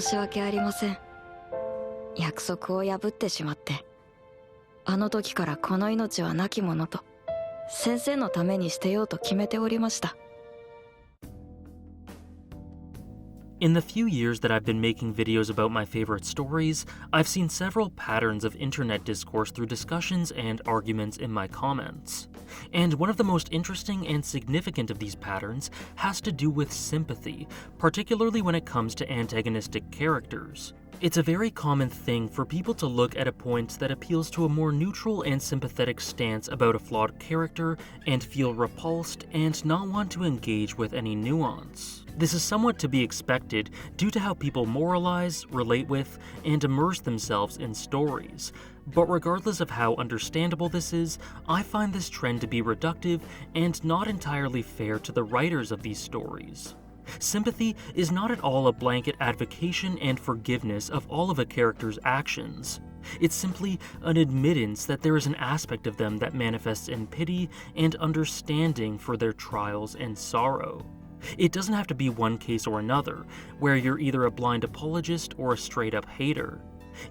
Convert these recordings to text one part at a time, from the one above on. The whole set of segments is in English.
申し訳ありません。約束を破ってしまって。あの時からこの命は亡き者と、先生のために捨てようと決めておりました。In the few years that I've been making videos about my favorite stories, I've seen several patterns of internet discourse through discussions and arguments in my comments. And one of the most interesting and significant of these patterns has to do with sympathy, particularly when it comes to antagonistic characters. It's a very common thing for people to look at a point that appeals to a more neutral and sympathetic stance about a flawed character and feel repulsed and not want to engage with any nuance. This is somewhat to be expected due to how people moralize, relate with, and immerse themselves in stories. But regardless of how understandable this is, I find this trend to be reductive and not entirely fair to the writers of these stories. Sympathy is not at all a blanket advocation and forgiveness of all of a character's actions. It's simply an admittance that there is an aspect of them that manifests in pity and understanding for their trials and sorrow. It doesn't have to be one case or another, where you're either a blind apologist or a straight-up hater.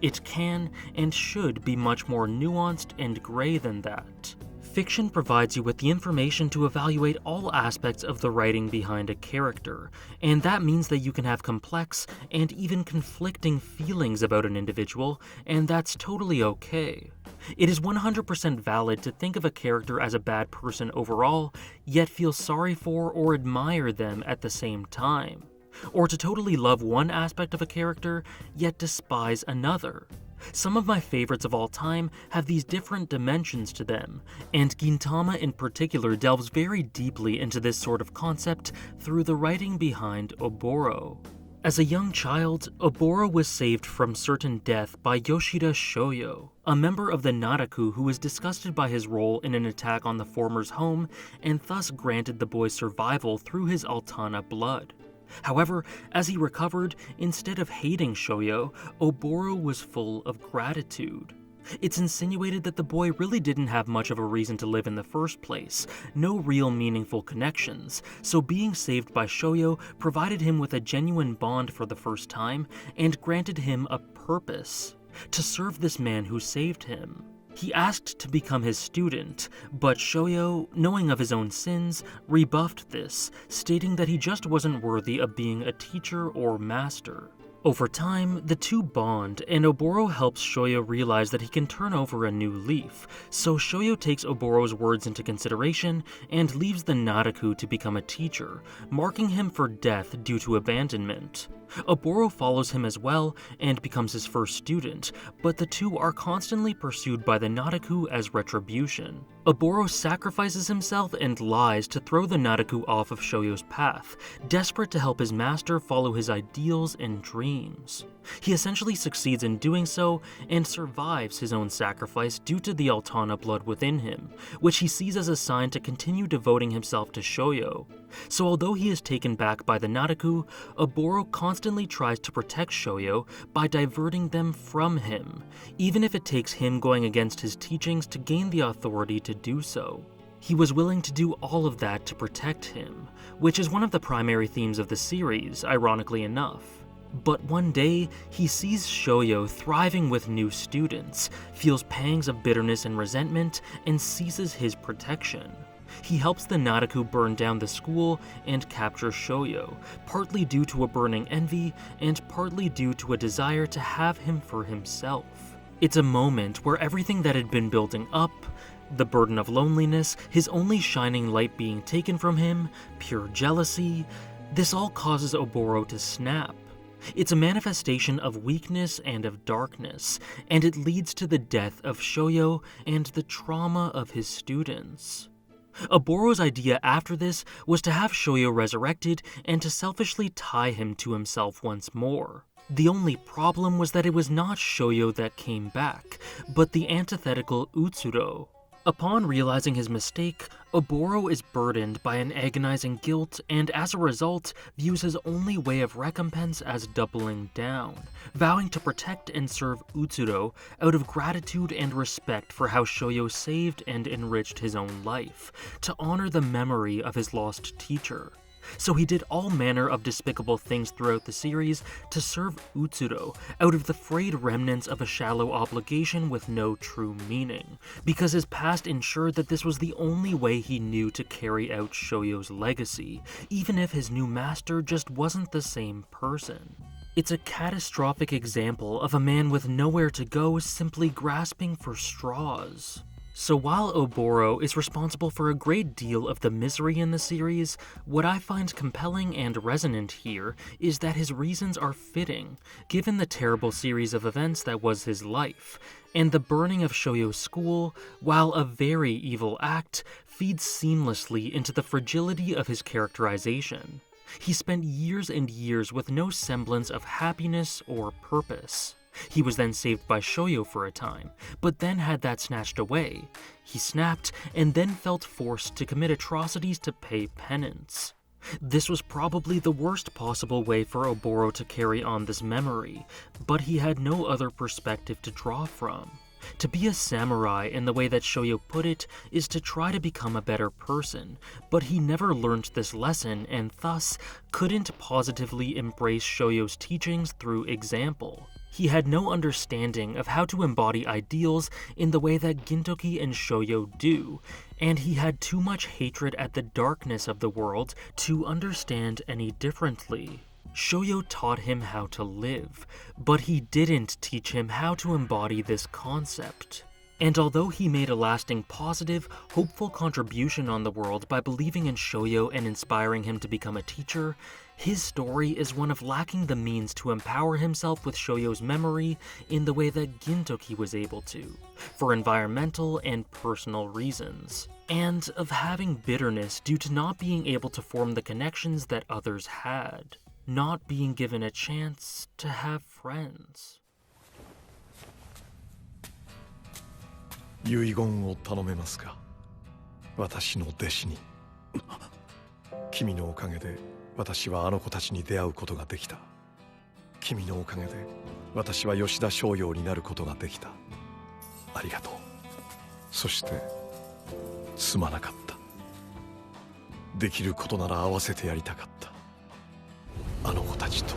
It can and should be much more nuanced and gray than that. Fiction provides you with the information to evaluate all aspects of the writing behind a character, and that means that you can have complex and even conflicting feelings about an individual, and that's totally okay. It is 100% valid to think of a character as a bad person overall, yet feel sorry for or admire them at the same time. Or to totally love one aspect of a character, yet despise another. Some of my favorites of all time have these different dimensions to them, and Gintama in particular delves very deeply into this sort of concept through the writing behind Oboro. As a young child, Oboro was saved from certain death by Yoshida Shoyo, a member of the Naraku who was disgusted by his role in an attack on the former's home and thus granted the boy's survival through his Altana blood. However, as he recovered, instead of hating Shoyo, Oboro was full of gratitude. It's insinuated that the boy really didn't have much of a reason to live in the first place, no real meaningful connections, so being saved by Shoyo provided him with a genuine bond for the first time and granted him a purpose: to serve this man who saved him. He asked to become his student, but Shoyo, knowing of his own sins, rebuffed this, stating that he just wasn't worthy of being a teacher or master. Over time, the two bond, and Oboro helps Shoyo realize that he can turn over a new leaf, so Shoyo takes Oboro's words into consideration and leaves the Naraku to become a teacher, marking him for death due to abandonment. Oboro follows him as well and becomes his first student, but the two are constantly pursued by the Naraku as retribution. Oboro sacrifices himself and lies to throw the Naraku off of Shoyo's path, desperate to help his master follow his ideals and dreams. He essentially succeeds in doing so and survives his own sacrifice due to the Altana blood within him, which he sees as a sign to continue devoting himself to Shoyo. So although he is taken back by the Naraku, Oboro constantly tries to protect Shoyo by diverting them from him, even if it takes him going against his teachings to gain the authority to do so. He was willing to do all of that to protect him, which is one of the primary themes of the series, ironically enough. But one day, he sees Shoyo thriving with new students, feels pangs of bitterness and resentment, and ceases his protection. He helps the Naraku burn down the school and capture Shoyo, partly due to a burning envy and partly due to a desire to have him for himself. It's a moment where everything that had been building up, the burden of loneliness, his only shining light being taken from him, pure jealousy, this all causes Oboro to snap. It's a manifestation of weakness and of darkness, and it leads to the death of Shoyo and the trauma of his students. Oboro's idea after this was to have Shoyo resurrected and to selfishly tie him to himself once more. The only problem was that it was not Shoyo that came back, but the antithetical Utsuro. Upon realizing his mistake, Oboro is burdened by an agonizing guilt and as a result views his only way of recompense as doubling down, vowing to protect and serve Utsuro out of gratitude and respect for how Shoyo saved and enriched his own life, to honor the memory of his lost teacher. So he did all manner of despicable things throughout the series to serve Utsuro out of the frayed remnants of a shallow obligation with no true meaning, because his past ensured that this was the only way he knew to carry out Shoyo's legacy, even if his new master just wasn't the same person. It's a catastrophic example of a man with nowhere to go simply grasping for straws. So while Oboro is responsible for a great deal of the misery in the series, what I find compelling and resonant here is that his reasons are fitting, given the terrible series of events that was his life, and the burning of Shoyo's school, while a very evil act, feeds seamlessly into the fragility of his characterization. He spent years and years with no semblance of happiness or purpose. He was then saved by Shoyo for a time, but then had that snatched away. He snapped, and then felt forced to commit atrocities to pay penance. This was probably the worst possible way for Oboro to carry on this memory, but he had no other perspective to draw from. To be a samurai, in the way that Shoyo put it, is to try to become a better person, but he never learned this lesson and thus couldn't positively embrace Shoyo's teachings through example. He had no understanding of how to embody ideals in the way that Gintoki and Shoyo do, and he had too much hatred at the darkness of the world to understand any differently. Shoyo taught him how to live, but he didn't teach him how to embody this concept. And although he made a lasting positive, hopeful contribution on the world by believing in Shoyo and inspiring him to become a teacher, his story is one of lacking the means to empower himself with Shoyo's memory in the way that Gintoki was able to, for environmental and personal reasons, and of having bitterness due to not being able to form the connections that others had, not being given a chance to have friends. 遺言を頼めますか、私の弟子に。君のおかげで私はあの子たちに出会うことができた。君のおかげで私は吉田松陽になることができた。ありがとう。そしてすまなかった。できることなら合わせてやりたかった。あの子たちと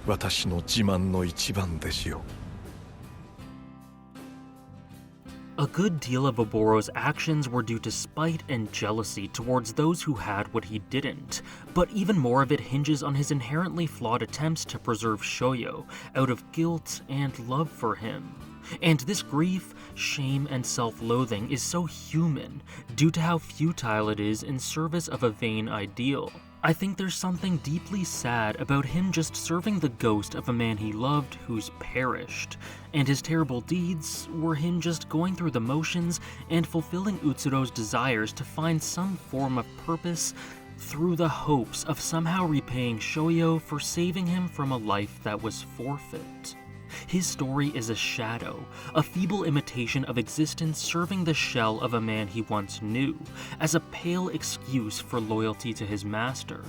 私の自慢の一番弟子を。 A good deal of Oboro's actions were due to spite and jealousy towards those who had what he didn't, but even more of it hinges on his inherently flawed attempts to preserve Shoyo out of guilt and love for him. And this grief, shame, and self-loathing is so human due to how futile it is in service of a vain ideal. I think there's something deeply sad about him just serving the ghost of a man he loved who's perished, and his terrible deeds were him just going through the motions and fulfilling Utsuro's desires to find some form of purpose through the hopes of somehow repaying Shoyo for saving him from a life that was forfeit. His story is a shadow, a feeble imitation of existence serving the shell of a man he once knew, as a pale excuse for loyalty to his master.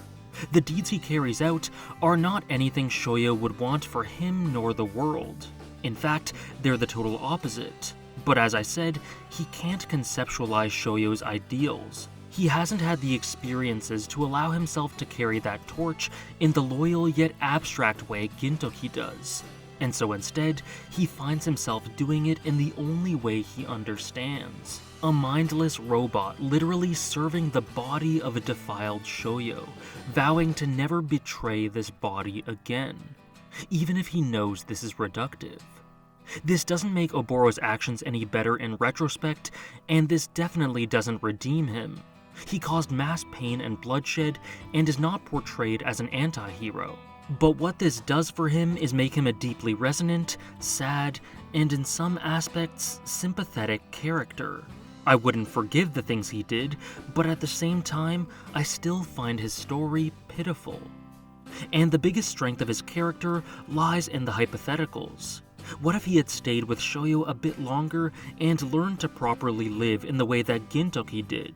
The deeds he carries out are not anything Shoyo would want for him nor the world. In fact, they're the total opposite. But as I said, he can't conceptualize Shoyo's ideals. He hasn't had the experiences to allow himself to carry that torch in the loyal yet abstract way Gintoki does. And so instead, he finds himself doing it in the only way he understands. A mindless robot literally serving the body of a defiled Shoyo, vowing to never betray this body again, even if he knows this is reductive. This doesn't make Oboro's actions any better in retrospect, and this definitely doesn't redeem him. He caused mass pain and bloodshed, and is not portrayed as an anti-hero. But what this does for him is make him a deeply resonant, sad, and in some aspects, sympathetic character. I wouldn't forgive the things he did, but at the same time, I still find his story pitiful. And the biggest strength of his character lies in the hypotheticals. What if he had stayed with Shoyo a bit longer and learned to properly live in the way that Gintoki did?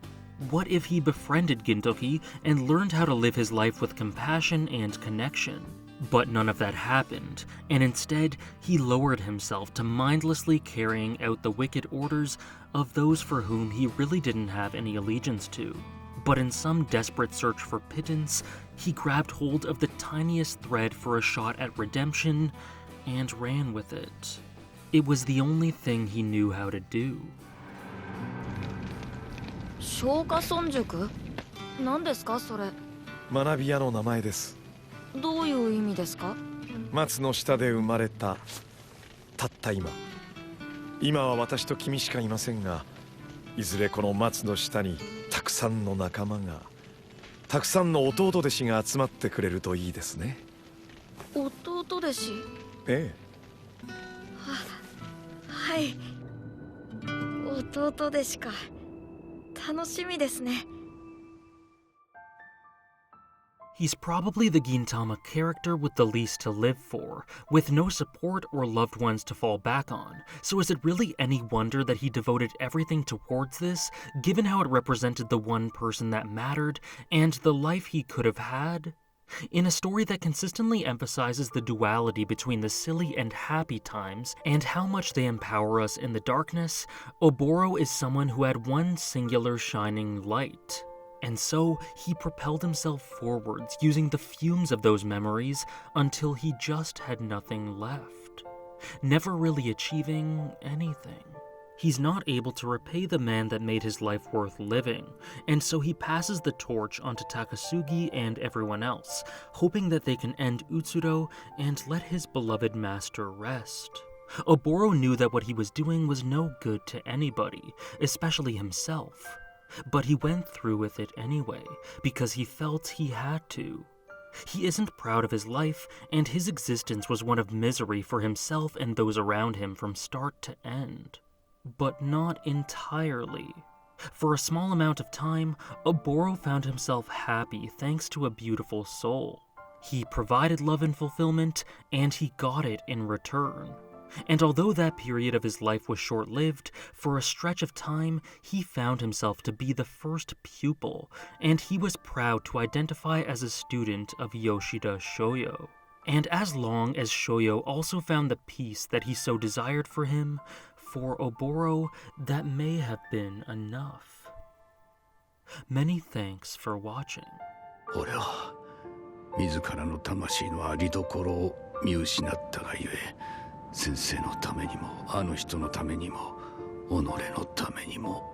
What if he befriended Gintoki and learned how to live his life with compassion and connection? But none of that happened, and instead, he lowered himself to mindlessly carrying out the wicked orders of those for whom he really didn't have any allegiance to. But in some desperate search for pittance, he grabbed hold of the tiniest thread for a shot at redemption and ran with it. It was the only thing he knew how to do. 消化村塾？何ですかそれ？学び屋の名前です。どういう意味ですか？松の下で生まれたたった今。今は私と君しかいませんが、いずれこの松の下にたくさんの仲間が、たくさんの弟弟子が集まってくれるといいですね。弟弟子？ええ。はい。弟弟子か。楽しみですね。He's probably the Gintama character with the least to live for, with no support or loved ones to fall back on. So is it really any wonder that he devoted everything towards this, given how it represented the one person that mattered, and the life he could have had? In a story that consistently emphasizes the duality between the silly and happy times, and how much they empower us in the darkness, Oboro is someone who had one singular shining light. And so, he propelled himself forwards using the fumes of those memories until he just had nothing left, never really achieving anything. He's not able to repay the man that made his life worth living, and so he passes the torch onto Takasugi and everyone else, hoping that they can end Utsuro and let his beloved master rest. Oboro knew that what he was doing was no good to anybody, especially himself. But he went through with it anyway, because he felt he had to. He isn't proud of his life, and his existence was one of misery for himself and those around him from start to end. But not entirely. For a small amount of time, Oboro found himself happy thanks to a beautiful soul. He provided love and fulfillment, and he got it in return. And although that period of his life was short-lived, for a stretch of time, he found himself to be the first pupil, and he was proud to identify as a student of Yoshida Shoyo. And as long as Shoyo also found the peace that he so desired for him, for Oboro, that may have been enough. Many thanks for watching. 俺は自らの魂のありどころを見失ったがゆえ、先生のためにもあの人のためにも己のためにも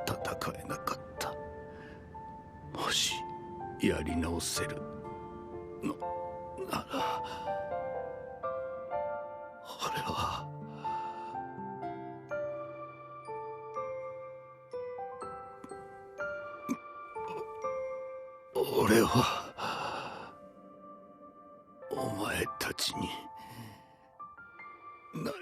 戦えなかった。もしやり直せるのなら、俺はお前たちに何